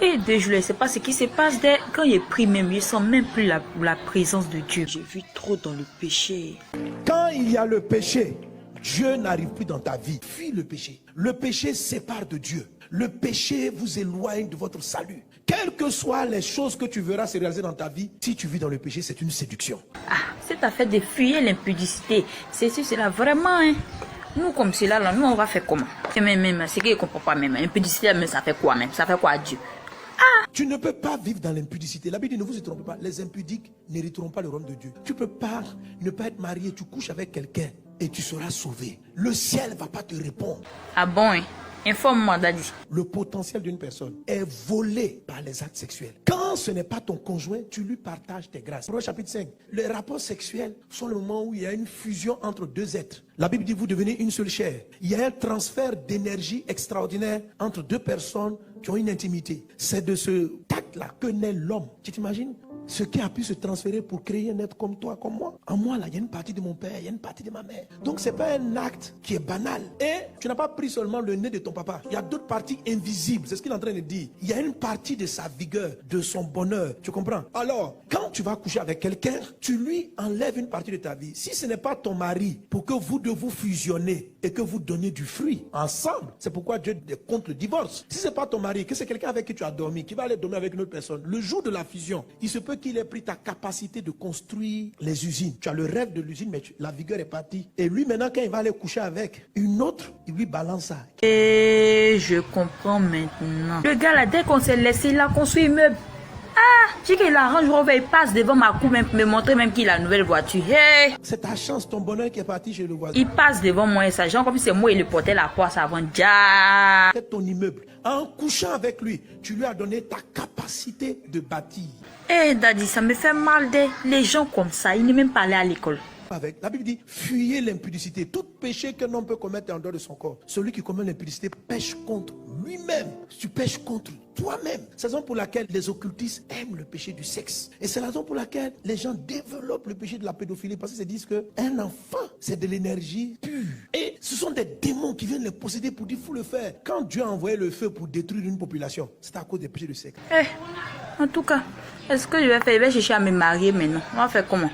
Et je ne sais pas ce qui se passe quand il prie même, je sens même plus la présence de Dieu. Je vis trop dans le péché. Quand il y a le péché, Dieu n'arrive plus dans ta vie. Fuis le péché. Le péché sépare de Dieu. Le péché vous éloigne de votre salut. Quelles que soient les choses que tu verras se réaliser dans ta vie, si tu vis dans le péché, c'est une séduction. Ah, c'est à fait de fuir l'impudicité. C'est là vraiment, hein. Nous, comme cela, là, nous, on va faire comment? Et même, c'est qu'il ne comprend pas même. L'impudicité, mais ça fait quoi même? Ça fait quoi à Dieu? Tu ne peux pas vivre dans l'impudicité. La Bible dit, ne vous y trompez pas. Les impudiques n'hériteront pas le royaume de Dieu. Tu ne peux pas ne pas être marié. Tu couches avec quelqu'un et tu seras sauvé. Le ciel ne va pas te répondre. Ah bon, hein? Informe-moi, Daddy. Le potentiel d'une personne est volé par les actes sexuels. Quand ce n'est pas ton conjoint, tu lui partages tes grâces. Proverbe chapitre 5. Les rapports sexuels sont le moment où il y a une fusion entre deux êtres. La Bible dit, vous devenez une seule chair. Il y a un transfert d'énergie extraordinaire entre deux personnes qui ont une intimité. C'est de ce tact-là que naît l'homme. Tu t'imagines? Ce qui a pu se transférer pour créer un être comme toi, comme moi. En moi, là, il y a une partie de mon père, il y a une partie de ma mère. Donc, ce n'est pas un acte qui est banal. Et tu n'as pas pris seulement le nez de ton papa. Il y a d'autres parties invisibles. C'est ce qu'il est en train de dire. Il y a une partie de sa vigueur, de son bonheur. Tu comprends? Alors, quand tu vas coucher avec quelqu'un, tu lui enlèves une partie de ta vie. Si ce n'est pas ton mari, pour que vous deux vous fusionnez et que vous donniez du fruit ensemble, c'est pourquoi Dieu est contre le divorce. Si ce n'est pas ton mari, que c'est quelqu'un avec qui tu as dormi, qui va aller dormir avec une autre personne, le jour de la fusion, il se peut qu'il ait pris ta capacité de construire les usines. Tu as le rêve de l'usine, mais la vigueur est partie. Et lui, maintenant, quand il va aller coucher avec une autre, il lui balance ça. Et je comprends maintenant. Le gars là, dès qu'on s'est laissé, il a construit un meuble. Ah, j'ai qu'il arrange Rover, il passe devant ma cour, même, me montrer même qu'il a une nouvelle voiture. Hey! C'est ta chance, ton bonheur qui est parti chez le voisin. Il passe devant moi et ça, genre comme si c'est moi, il le portait la poisse avant. Ja! C'est ton immeuble. En couchant avec lui, tu lui as donné ta capacité de bâtir. Eh, Daddy, ça me fait mal les gens comme ça, ils ne même pas allés à l'école. La Bible dit, fuyez l'impudicité. Tout péché qu'un homme peut commettre en dehors de son corps. Celui qui commet l'impudicité pêche contre lui-même. Tu pêches contre toi-même. C'est la raison pour laquelle les occultistes aiment le péché du sexe. Et c'est la raison pour laquelle les gens développent le péché de la pédophilie. Parce qu'ils se disent qu'un enfant, c'est de l'énergie pure. Et ce sont des démons qui viennent les posséder pour dire, il faut le faire. Quand Dieu a envoyé le feu pour détruire une population, c'est à cause des péchés du sexe. Eh, en tout cas, est-ce que je vais chercher à me marier maintenant? On va faire comment?